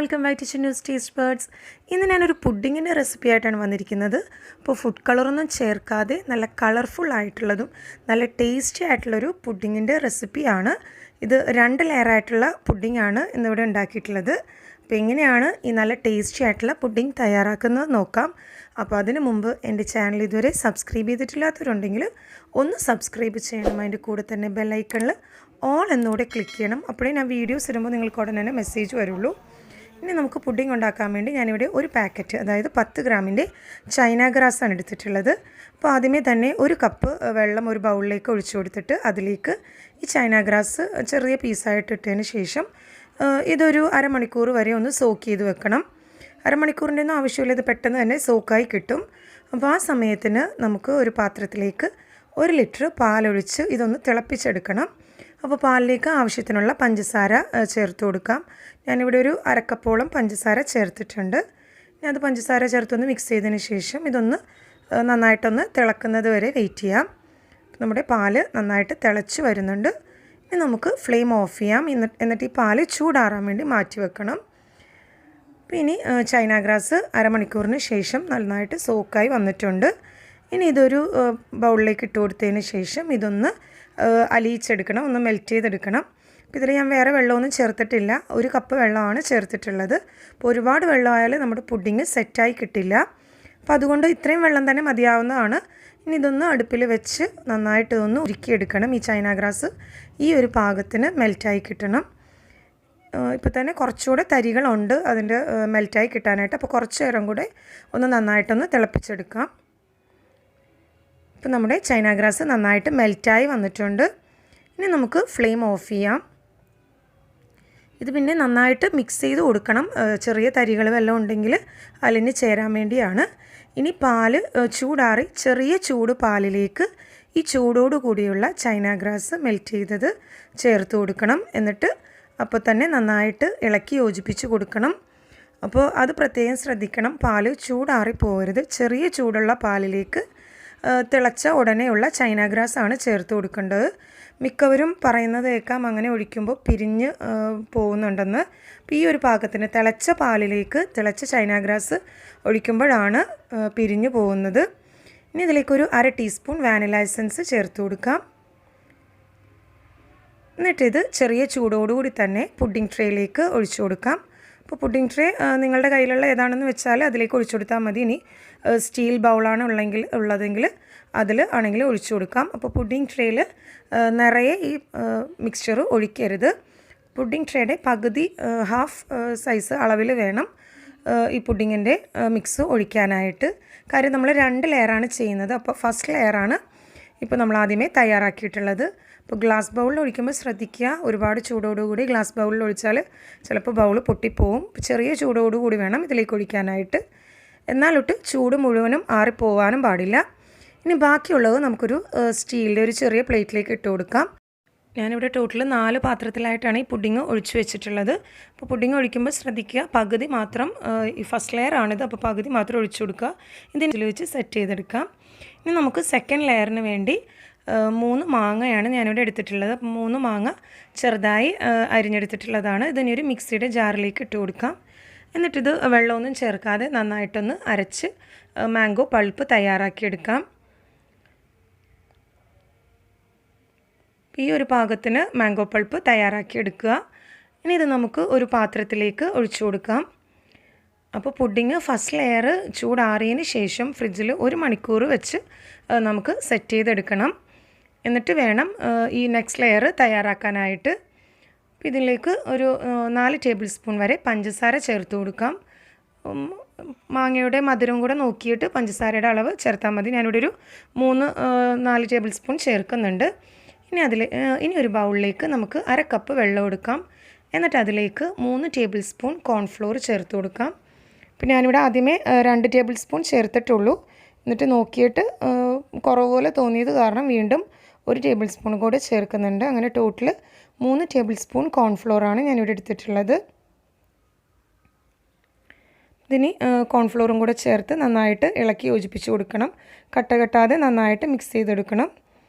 Welcome back to Chinnus taste buds. ഇന്ന് ഞാനൊരു പുഡിങ്ങിൻ്റെ recipe ആയിട്ടാണ് വന്നിരിക്കുന്നത്. അപ്പോൾ ഫുഡ് കളറൊന്നും ചേർക്കാതെ നല്ല കളർഫുൾ ആയിട്ടുള്ളതും നല്ല ടേസ്റ്റി ആയിട്ടുള്ളൊരു പുഡിങ്ങിൻ്റെ റെസിപ്പിയാണ് ഇത്. 2 ലെയറായിട്ടുള്ള പുഡിങ്ങാണ് ഇന്നിവിടെ ഉണ്ടാക്കിയിട്ടുള്ളത്. അപ്പോൾ എങ്ങനെയാണ് ഈ നല്ല ടേസ്റ്റി ആയിട്ടുള്ള പുഡിങ് തയ്യാറാക്കുന്നത് നോക്കാം. അപ്പോൾ അതിന് മുമ്പ് എൻ്റെ ചാനൽ ഇതുവരെ സബ്സ്ക്രൈബ് ചെയ്തിട്ടില്ലാത്തവരുണ്ടെങ്കിൽ ഒന്ന് സബ്സ്ക്രൈബ് ചെയ്യണം. അതിൻ്റെ കൂടെ തന്നെ ബെല്ലൈക്കണിൽ ഓൾ എന്നൂടെ ക്ലിക്ക് ചെയ്യണം. അപ്പോഴേ ഞാൻ വീഡിയോസ് ഇടുമ്പോൾ നിങ്ങൾക്ക് ഉടനെ തന്നെ മെസ്സേജ് വരുള്ളൂ. ഇനി നമുക്ക് പുഡിംഗ് ഉണ്ടാക്കാൻ വേണ്ടി ഞാനിവിടെ ഒരു പാക്കറ്റ്, അതായത് 10 ഗ്രാമിൻ്റെ ചൈന ഗ്രാസാണ് എടുത്തിട്ടുള്ളത്. അപ്പോൾ ആദ്യമേ തന്നെ 1 കപ്പ് വെള്ളം ഒരു ബൗളിലേക്ക് ഒഴിച്ചു കൊടുത്തിട്ട് അതിലേക്ക് ഈ ചൈന ഗ്രാസ് ചെറിയ പീസായിട്ട് ഇട്ടതിന് ശേഷം ഇതൊരു അരമണിക്കൂർ വരെ ഒന്ന് സോക്ക് ചെയ്ത് വെക്കണം. അരമണിക്കൂറിൻ്റെ ഒന്നും ആവശ്യമില്ല, ഇത് പെട്ടെന്ന് തന്നെ സോക്കായി കിട്ടും. അപ്പോൾ ആ സമയത്തിന് നമുക്ക് ഒരു പാത്രത്തിലേക്ക് 1 ലിറ്റർ പാലൊഴിച്ച് ഇതൊന്ന് തിളപ്പിച്ചെടുക്കണം. അപ്പോൾ പാലിലേക്ക് ആവശ്യത്തിനുള്ള പഞ്ചസാര ചേർത്ത് കൊടുക്കാം. ഞാനിവിടെ ഒരു അരക്കപ്പോളം പഞ്ചസാര ചേർത്തിട്ടുണ്ട്. ഇനി അത് പഞ്ചസാര ചേർത്തൊന്ന് മിക്സ് ചെയ്തതിന് ശേഷം ഇതൊന്ന് നന്നായിട്ടൊന്ന് തിളക്കുന്നത് വരെ വെയിറ്റ് ചെയ്യാം. നമ്മുടെ പാല് നന്നായിട്ട് തിളച്ച് വരുന്നുണ്ട്. ഇനി നമുക്ക് ഫ്ലെയിം ഓഫ് ചെയ്യാം. എന്നിട്ട് ഈ പാല് ചൂടാറാൻ വേണ്ടി മാറ്റി വെക്കണം. അപ്പോൾ ഇനി ചൈന ഗ്രാസ് അരമണിക്കൂറിന് ശേഷം നന്നായിട്ട് സോക്കായി വന്നിട്ടുണ്ട്. ഇനി ഇതൊരു ബൗളിലേക്ക് ഇട്ട് കൊടുത്തതിന് ശേഷം ഇതൊന്ന് അലിയിച്ചെടുക്കണം, ഒന്ന് മെൽറ്റ് ചെയ്തെടുക്കണം. അപ്പോൾ ഇതിൽ ഞാൻ വേറെ വെള്ളമൊന്നും ചേർത്തിട്ടില്ല, 1 കപ്പ് വെള്ളമാണ് ചേർത്തിട്ടുള്ളത്. അപ്പോൾ ഒരുപാട് വെള്ളമായാൽ നമ്മുടെ പുഡിങ് സെറ്റായി കിട്ടില്ല. അപ്പോൾ അതുകൊണ്ട് ഇത്രയും വെള്ളം തന്നെ മതിയാവുന്നതാണ്. ഇനി ഇതൊന്ന് അടുപ്പിൽ വെച്ച് നന്നായിട്ട് ഒന്ന് ഉരുക്കിയെടുക്കണം. ഈ ചൈന ഗ്രാസ് ഈ ഒരു പാകത്തിന് മെൽറ്റായി കിട്ടണം. ഇപ്പോൾ തന്നെ കുറച്ചുകൂടെ തരികളുണ്ട് അതിൻ്റെ മെൽറ്റായി കിട്ടാനായിട്ട്. അപ്പോൾ കുറച്ച് നേരം കൂടെ ഒന്ന് നന്നായിട്ടൊന്ന് തിളപ്പിച്ചെടുക്കാം. ഇപ്പോൾ നമ്മുടെ ചൈന ഗ്രാസ് നന്നായിട്ട് മെൽറ്റായി വന്നിട്ടുണ്ട്. ഇനി നമുക്ക് ഫ്ലെയിം ഓഫ് ചെയ്യാം. ഇത് പിന്നെ നന്നായിട്ട് മിക്സ് ചെയ്ത് കൊടുക്കണം. ചെറിയ തരികൾ വല്ലതും ഉണ്ടെങ്കിൽ അലിഞ്ഞ് ചേരാൻ വേണ്ടിയാണ്. ഇനി പാല് ചൂടാറി ചെറിയ ചൂട് പാലിലേക്ക് ഈ ചൂടോട് കൂടിയുള്ള ചൈന ഗ്രാസ് മെൽറ്റ് ചെയ്തത് ചേർത്ത് കൊടുക്കണം. എന്നിട്ട് അപ്പോൾ തന്നെ നന്നായിട്ട് ഇളക്കി യോജിപ്പിച്ച് കൊടുക്കണം. അപ്പോൾ അത് പ്രത്യേകം ശ്രദ്ധിക്കണം, പാല് ചൂടാറി പോകരുത്. ചെറിയ ചൂടുള്ള പാലിലേക്ക് തിളച്ച ഉടനെയുള്ള ചൈന ഗ്രാസ് ആണ് ചേർത്ത് കൊടുക്കേണ്ടത്. മിക്കവരും പറയുന്നത് കേൾക്കാം അങ്ങനെ ഒഴിക്കുമ്പോൾ പിരിഞ്ഞ് പോകുന്നുണ്ടെന്ന്. അപ്പോൾ ഈ ഒരു പാകത്തിന് തിളച്ച പാലിലേക്ക് തിളച്ച ചൈന ഗ്രാസ് ഒഴിക്കുമ്പോഴാണ് പിരിഞ്ഞു പോകുന്നത്. ഇനി ഇതിലേക്കൊരു 1/2 ടീസ്പൂൺ വാനില എസൻസ് ചേർത്ത് കൊടുക്കാം. എന്നിട്ടിത് ചെറിയ ചൂടോടുകൂടി തന്നെ പുഡിംഗ് ട്രേയിലേക്ക് ഒഴിച്ചു കൊടുക്കാം. അപ്പോൾ പുഡിംഗ് ട്രേ നിങ്ങളുടെ കയ്യിലുള്ള ഏതാണെന്ന് വെച്ചാൽ അതിലേക്ക് ഒഴിച്ചു കൊടുത്താൽ മതി. ഇനി സ്റ്റീൽ ബൗളാണ് ഉള്ളതെങ്കിൽ അതിൽ ആണെങ്കിൽ ഒഴിച്ചു കൊടുക്കാം. അപ്പോൾ പുഡിംഗ് ട്രേയിൽ നിറയെ ഈ മിക്സ്ചർ ഒഴിക്കരുത്. പുഡിംഗ് ട്രേയുടെ പകുതി ഹാഫ് സൈസ് അളവിൽ വേണം ഈ പുഡിങ്ങിൻ്റെ മിക്സ് ഒഴിക്കാനായിട്ട്. കാര്യം നമ്മൾ 2 ലെയറാണ് ചെയ്യുന്നത്. അപ്പോൾ ഫസ്റ്റ് ലെയറാണ് ഇപ്പോൾ നമ്മൾ ആദ്യമേ തയ്യാറാക്കിയിട്ടുള്ളത്. അപ്പോൾ ഗ്ലാസ് ബൗളിൽ ഒഴിക്കുമ്പോൾ ശ്രദ്ധിക്കുക, ഒരുപാട് ചൂടോടുകൂടി ഗ്ലാസ് ബൗളിൽ ഒഴിച്ചാൽ ചിലപ്പോൾ ബൗൾ പൊട്ടിപ്പോവും. ചെറിയ ചൂടോടുകൂടി വേണം ഇതിലേക്ക് ഒഴിക്കാനായിട്ട്. എന്നാലൊട്ട് ചൂട് മുഴുവനും ആറിപ്പോവാനും പാടില്ല. ഇനി ബാക്കിയുള്ളത് നമുക്കൊരു സ്റ്റീലിൻ്റെ ഒരു ചെറിയ പ്ലേറ്റിലേക്ക് ഇട്ട് കൊടുക്കാം. ഞാനിവിടെ ടോട്ടൽ 4 പാത്രത്തിലായിട്ടാണ് ഈ പുഡിങ് ഒഴിച്ചു വെച്ചിട്ടുള്ളത്. അപ്പോൾ പുഡിങ് ഒഴിക്കുമ്പോൾ ശ്രദ്ധിക്കുക, പകുതി മാത്രം, ഈ ഫസ്റ്റ് ലെയർ ആണിത്, അപ്പോൾ പകുതി മാത്രം ഒഴിച്ചു കൊടുക്കുക. ഇതിൽ വെച്ച് സെറ്റ് ചെയ്തെടുക്കാം. ഇനി നമുക്ക് സെക്കൻഡ് ലെയറിന് വേണ്ടി 3 മാങ്ങയാണ് ഞാനിവിടെ എടുത്തിട്ടുള്ളത്. 3 മാങ്ങ ചെറുതായി അരിഞ്ഞെടുത്തിട്ടുള്ളതാണ്. ഇതിനി ഒരു മിക്സിയുടെ ജാറിലേക്ക് ഇട്ട് കൊടുക്കാം. എന്നിട്ടിത് വെള്ളമൊന്നും ചേർക്കാതെ നന്നായിട്ടൊന്ന് അരച്ച് മാംഗോ പൾപ്പ് തയ്യാറാക്കിയെടുക്കാം. ഈ ഒരു പാകത്തിന് മാംഗോ പൾപ്പ് തയ്യാറാക്കിയെടുക്കുക. ഇനി ഇത് നമുക്ക് ഒരു പാത്രത്തിലേക്ക് ഒഴിച്ചു കൊടുക്കാം. അപ്പോൾ പുഡിങ് ഫസ്റ്റ് ലെയർ ചൂടാറിയതിന് ശേഷം ഫ്രിഡ്ജിൽ 1 മണിക്കൂർ വെച്ച് നമുക്ക് സെറ്റ് ചെയ്തെടുക്കണം. എന്നിട്ട് വേണം ഈ നെക്സ്റ്റ് ലെയർ തയ്യാറാക്കാനായിട്ട്. ഇതിലേക്ക് ഒരു 4 ടേബിൾ സ്പൂൺ വരെ പഞ്ചസാര ചേർത്ത് കൊടുക്കാം. മാങ്ങയുടെ മധുരം കൂടെ നോക്കിയിട്ട് പഞ്ചസാരയുടെ അളവ് ചേർത്താൽ മതി. ഞാനിവിടെ ഒരു 3-4 ടേബിൾ സ്പൂൺ ചേർക്കുന്നുണ്ട്. ഇനി ഒരു ബൗളിലേക്ക് നമുക്ക് 1/2 കപ്പ് വെള്ളം എടുക്കാം. എന്നിട്ട് അതിലേക്ക് 3 ടേബിൾ സ്പൂൺ കോൺഫ്ലോർ ചേർത്ത് കൊടുക്കാം. പിന്നെ ഞാനിവിടെ ആദ്യമേ 2 ടേബിൾ സ്പൂൺ ചേർത്തിട്ടുള്ളൂ. എന്നിട്ട് നോക്കിയിട്ട് കുറവ് പോലെ തോന്നിയത് കാരണം വീണ്ടും 1 ടേബിൾ സ്പൂൺ കൂടെ ചേർക്കുന്നുണ്ട്. അങ്ങനെ ടോട്ടൽ 3 ടേബിൾ സ്പൂൺ കോൺഫ്ലോറാണ് ഞാനിവിടെ എടുത്തിട്ടുള്ളത്. ഇതിന് കോൺഫ്ലോറും കൂടെ ചേർത്ത് നന്നായിട്ട് ഇളക്കി യോജിപ്പിച്ച് കൊടുക്കണം. കട്ട കെട്ടാതെ നന്നായിട്ട് മിക്സ് ചെയ്തെടുക്കണം.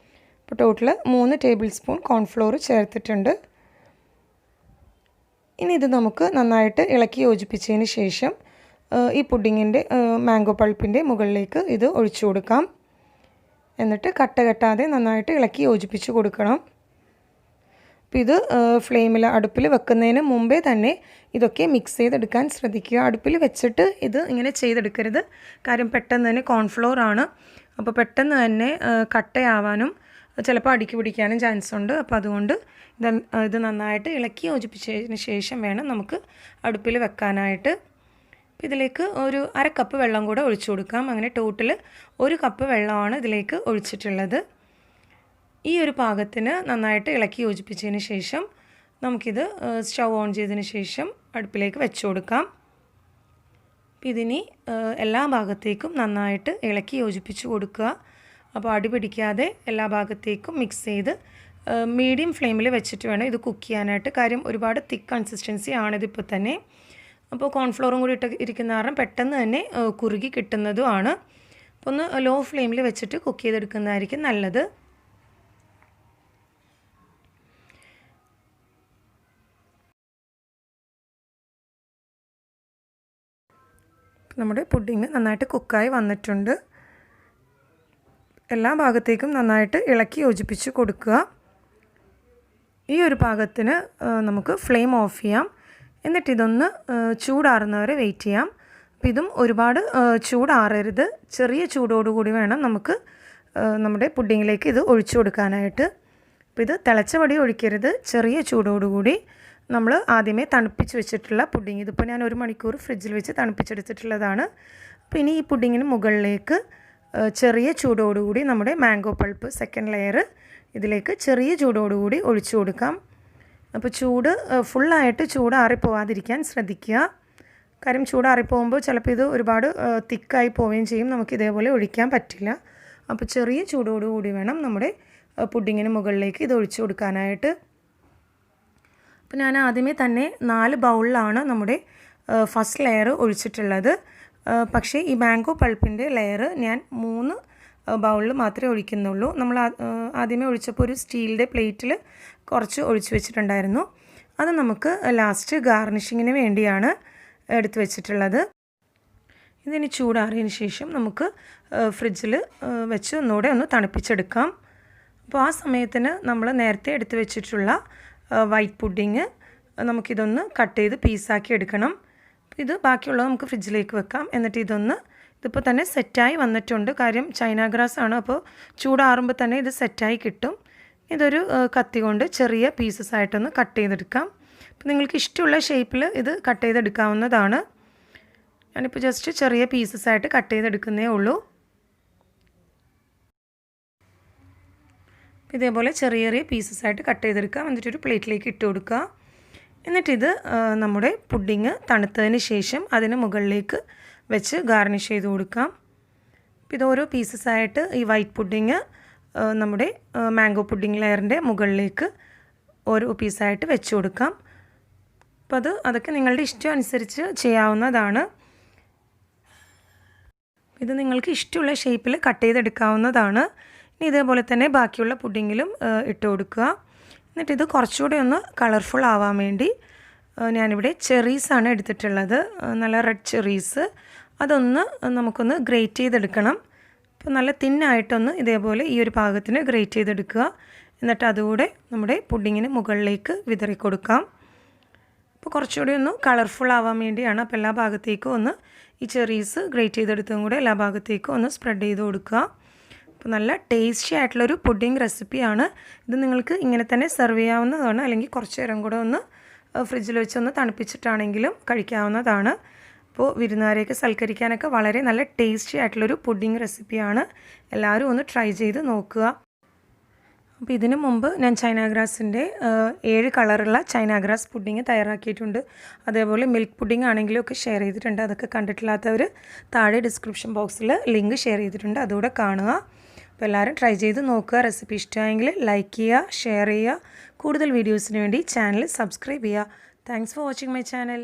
അപ്പോൾ ടോട്ടൽ 3 ടേബിൾ സ്പൂൺ കോൺഫ്ലോർ ചേർത്തിട്ടുണ്ട്. ഇനി ഇത് നമുക്ക് നന്നായിട്ട് ഇളക്കി യോജിപ്പിച്ചതിന് ശേഷം ഈ പുഡിങ്ങിൻ്റെ മാംഗോ പൾപ്പിൻ്റെ മുകളിലേക്ക് ഇത് ഒഴിച്ചു കൊടുക്കാം. എന്നിട്ട് കട്ട കെട്ടാതെ നന്നായിട്ട് ഇളക്കി യോജിപ്പിച്ച് കൊടുക്കണം. അപ്പോൾ ഇത് ഫ്ലെയിമിൽ അടുപ്പിൽ വെക്കുന്നതിന് മുമ്പേ തന്നെ ഇതൊക്കെ മിക്സ് ചെയ്തെടുക്കാൻ ശ്രദ്ധിക്കുക. അടുപ്പിൽ വെച്ചിട്ട് ഇത് ഇങ്ങനെ ചെയ്തെടുക്കരുത്. കാര്യം പെട്ടെന്ന് തന്നെ കോൺഫ്ലോർ ആണ്. അപ്പോൾ പെട്ടെന്ന് തന്നെ കട്ടയാവാനും ചിലപ്പോൾ അടുക്കി പിടിക്കാനും ചാൻസ് ഉണ്ട്. അപ്പോൾ അതുകൊണ്ട് ഇത് നന്നായിട്ട് ഇളക്കി യോജിപ്പിച്ചതിന് ശേഷം വേണം നമുക്ക് അടുപ്പിൽ വെക്കാനായിട്ട്. ഇതിലേക്ക് ഒരു 1/2 കപ്പ് വെള്ളം കൂടെ ഒഴിച്ചു കൊടുക്കാം. അങ്ങനെ ടോട്ടൽ 1 കപ്പ് വെള്ളമാണ് ഇതിലേക്ക് ഒഴിച്ചിട്ടുള്ളത്. ഈ ഒരു പാകത്തിന് നന്നായിട്ട് ഇളക്കി യോജിപ്പിച്ചതിന് ശേഷം നമുക്കിത് സ്റ്റൗ ഓൺ ചെയ്തതിന് ശേഷം അടുപ്പിലേക്ക് വെച്ച് കൊടുക്കാം. ഇതിനി എല്ലാ ഭാഗത്തേക്കും നന്നായിട്ട് ഇളക്കി യോജിപ്പിച്ച് കൊടുക്കുക. അപ്പോൾ അടി പിടിക്കാതെ എല്ലാ ഭാഗത്തേക്കും മിക്സ് ചെയ്ത് മീഡിയം ഫ്ലെയിമിൽ വെച്ചിട്ട് വേണം ഇത് കുക്ക് ചെയ്യാനായിട്ട്. കാര്യം ഒരുപാട് തിക്ക് കൺസിസ്റ്റൻസി ആണിതിപ്പോൾ തന്നെ. അപ്പോൾ കോൺഫ്ലോറും കൂടി ഇരിക്കുന്ന കാരണം പെട്ടെന്ന് തന്നെ കുറുകി കിട്ടുന്നതുമാണ്. അപ്പോൾ ഒന്ന് ലോ ഫ്ലെയിമിൽ വെച്ചിട്ട് കുക്ക് ചെയ്തെടുക്കുന്നതായിരിക്കും നല്ലത്. നമ്മുടെ പുഡിങ് നന്നായിട്ട് കുക്കായി വന്നിട്ടുണ്ട്. എല്ലാ ഭാഗത്തേക്കും നന്നായിട്ട് ഇളക്കി യോജിപ്പിച്ച് കൊടുക്കുക. ഈ ഒരു പാകത്തിന് നമുക്ക് ഫ്ലെയിം ഓഫ് ചെയ്യാം. എന്നിട്ട് ഇതൊന്ന് ചൂടാറുന്നവരെ വെയിറ്റ് ചെയ്യാം. അപ്പോൾ ഇതും ഒരുപാട് ചൂടാറരുത്. ചെറിയ ചൂടോടുകൂടി വേണം നമുക്ക് നമ്മുടെ പുഡിങ്ങിലേക്ക് ഇത് ഒഴിച്ചു കൊടുക്കാനായിട്ട്. അപ്പോൾ ഇത് തിളച്ച വടി ഒഴിക്കരുത്. ചെറിയ ചൂടോടുകൂടി നമ്മൾ ആദ്യമേ തണുപ്പിച്ച് വെച്ചിട്ടുള്ള പുഡിങ്, ഇതിപ്പോൾ ഞാൻ 1 മണിക്കൂർ ഫ്രിഡ്ജിൽ വെച്ച് തണുപ്പിച്ചെടുത്തിട്ടുള്ളതാണ്. അപ്പോൾ ഇനി ഈ പുഡിങ്ങിന് മുകളിലേക്ക് ചെറിയ ചൂടോടുകൂടി നമ്മുടെ മാംഗോ പൾപ്പ് സെക്കൻഡ് ലെയർ ഇതിലേക്ക് ചെറിയ ചൂടോടുകൂടി ഒഴിച്ചു കൊടുക്കാം. അപ്പോൾ ചൂട് ഫുള്ളായിട്ട് ചൂടാറിപ്പോവാതിരിക്കാൻ ശ്രദ്ധിക്കുക. കാര്യം ചൂടാറിപ്പോകുമ്പോൾ ചിലപ്പോൾ ഇത് ഒരുപാട് തിക്കായി പോവുകയും ചെയ്യും. നമുക്ക് ഇതേപോലെ ഒഴിക്കാൻ പറ്റില്ല. അപ്പോൾ ചെറിയ ചൂടോടുകൂടി വേണം നമ്മുടെ പുഡിങ്ങിന് മുകളിലേക്ക് ഇത് ഒഴിച്ചു കൊടുക്കാനായിട്ട്. അപ്പോൾ ഞാൻ ആദ്യമേ തന്നെ 4 ബൗളിലാണ് നമ്മുടെ ഫസ്റ്റ് ലെയർ ഒഴിച്ചിട്ടുള്ളത്. പക്ഷേ ഈ മാംഗോ പൾപ്പിൻ്റെ ലെയർ ഞാൻ 3 ബൗളിൽ മാത്രമേ ഒഴിക്കുന്നുള്ളൂ. നമ്മൾ ആദ്യമേ ഒഴിച്ചപ്പോൾ ഒരു സ്റ്റീലിൻ്റെ പ്ലേറ്റിൽ കുറച്ച് ഒഴിച്ച് വെച്ചിട്ടുണ്ടായിരുന്നു. അത് നമുക്ക് ലാസ്റ്റ് ഗാർണിഷിങ്ങിന് വേണ്ടിയാണ് എടുത്ത് വെച്ചിട്ടുള്ളത്. ഇതിന് ചൂടാറിയതിന് ശേഷം നമുക്ക് ഫ്രിഡ്ജിൽ വെച്ച് ഒന്നുകൂടെ ഒന്ന് തണുപ്പിച്ചെടുക്കാം. അപ്പോൾ ആ സമയത്തിന് നമ്മൾ നേരത്തെ എടുത്ത് വെച്ചിട്ടുള്ള വൈറ്റ് പുഡിങ് നമുക്കിതൊന്ന് കട്ട് ചെയ്ത് പീസാക്കി എടുക്കണം. ഇത് ബാക്കിയുള്ളത് നമുക്ക് ഫ്രിഡ്ജിലേക്ക് വെക്കാം. എന്നിട്ട് ഇതിപ്പോൾ തന്നെ സെറ്റായി വന്നിട്ടുണ്ട്. കാര്യം ചൈന ഗ്രാസ് ആണ്. അപ്പോൾ ചൂടാറുമ്പോൾ തന്നെ ഇത് സെറ്റായി കിട്ടും. ഇതൊരു കത്തി കൊണ്ട് ചെറിയ പീസസ് ആയിട്ടൊന്ന് കട്ട് ചെയ്തെടുക്കാം. അപ്പോൾ നിങ്ങൾക്ക് ഇഷ്ടമുള്ള ഷേപ്പിൽ ഇത് കട്ട് ചെയ്തെടുക്കാവുന്നതാണ്. ഞാനിപ്പോൾ ജസ്റ്റ് ചെറിയ പീസസ് ആയിട്ട് കട്ട് ചെയ്തെടുക്കുന്നേ ഉള്ളൂ. ഇതേപോലെ ചെറിയ ചെറിയ പീസസ് ആയിട്ട് കട്ട് ചെയ്തെടുക്കാം. എന്നിട്ടൊരു പ്ലേറ്റിലേക്ക് ഇട്ട് കൊടുക്കുക. എന്നിട്ടിത് നമ്മുടെ പുഡിങ് തണുത്തതിന് ശേഷം അതിന് മുകളിലേക്ക് വെച്ച് ഗാർണിഷ് ചെയ്ത് കൊടുക്കാം. ഇത് ഓരോ പീസസ് ആയിട്ട് ഈ വൈറ്റ് പുഡിങ് നമ്മുടെ മാംഗോ പുഡിങ് ലെയറിൻ്റെ മുകളിലേക്ക് ഓരോ പീസായിട്ട് വെച്ച് കൊടുക്കാം. അപ്പോൾ അതൊക്കെ നിങ്ങളുടെ ഇഷ്ടം അനുസരിച്ച് ചെയ്യാവുന്നതാണ്. ഇത് നിങ്ങൾക്ക് ഇഷ്ടമുള്ള ഷേപ്പിൽ കട്ട് ചെയ്തെടുക്കാവുന്നതാണ്. ഇനി ഇതേപോലെ തന്നെ ബാക്കിയുള്ള പുഡിങ്ങിലും ഇട്ട് കൊടുക്കുക. എന്നിട്ടിത് കുറച്ചുകൂടെ ഒന്ന് കളർഫുൾ ആവാൻ വേണ്ടി ഞാനിവിടെ ചെറീസാണ് എടുത്തിട്ടുള്ളത്. നല്ല റെഡ് ചെറീസ്. അതൊന്ന് നമുക്കൊന്ന് ഗ്രേറ്റ് ചെയ്തെടുക്കണം. അപ്പോൾ നല്ല തിന്നായിട്ടൊന്ന് ഇതേപോലെ ഈ ഒരു പാകത്തിന് ഗ്രേറ്റ് ചെയ്തെടുക്കുക. എന്നിട്ട് അതുകൂടെ നമ്മുടെ പുഡിങ്ങിന് മുകളിലേക്ക് വിതറി കൊടുക്കാം. അപ്പോൾ കുറച്ചുകൂടി ഒന്ന് കളർഫുൾ ആവാൻ വേണ്ടിയാണ്. അപ്പോൾ എല്ലാ ഭാഗത്തേക്കും ഒന്ന് ഈ ചെറീസ് ഗ്രേറ്റ് ചെയ്തെടുത്തതും കൂടെ എല്ലാ ഭാഗത്തേക്കും ഒന്ന് സ്പ്രെഡ് ചെയ്ത് കൊടുക്കുക. അപ്പോൾ നല്ല ടേസ്റ്റി ആയിട്ടുള്ളൊരു പുഡിംഗ് റെസിപ്പിയാണ്. ഇത് നിങ്ങൾക്ക് ഇങ്ങനെ തന്നെ സെർവ് ചെയ്യാവുന്നതാണ്. അല്ലെങ്കിൽ കുറച്ച് നേരം കൂടെ ഒന്ന് ഫ്രിഡ്ജിൽ വെച്ചൊന്ന് തണുപ്പിച്ചിട്ടാണെങ്കിലും കഴിക്കാവുന്നതാണ്. അപ്പോൾ വിരുന്നുകാരെയൊക്കെ സൽക്കരിക്കാനൊക്കെ വളരെ നല്ല ടേസ്റ്റി ആയിട്ടുള്ളൊരു പുഡിംഗ് റെസിപ്പിയാണ്. എല്ലാവരും ഒന്ന് ട്രൈ ചെയ്ത് നോക്കുക. അപ്പോൾ ഇതിനു മുമ്പ് ഞാൻ ചൈന ഗ്രാസിൻ്റെ 7 കളറുള്ള ചൈന ഗ്രാസ് പുഡിങ് തയ്യാറാക്കിയിട്ടുണ്ട്. അതേപോലെ മിൽക്ക് പുഡിങ് ആണെങ്കിലും ഒക്കെ ഷെയർ ചെയ്തിട്ടുണ്ട്. അതൊക്കെ കണ്ടിട്ടില്ലാത്തവർ താഴെ ഡിസ്ക്രിപ്ഷൻ ബോക്സിൽ ലിങ്ക് ഷെയർ ചെയ്തിട്ടുണ്ട്. അതുകൂടെ കാണുക. അപ്പോൾ എല്ലാവരും ട്രൈ ചെയ്ത് നോക്കുക. റെസിപ്പി ഇഷ്ടമായെങ്കിൽ ലൈക്ക് ചെയ്യുക, ഷെയർ ചെയ്യുക. കൂടുതൽ വീഡിയോസിന് വേണ്ടി ചാനൽ സബ്സ്ക്രൈബ് ചെയ്യുക. Thanks for watching my channel.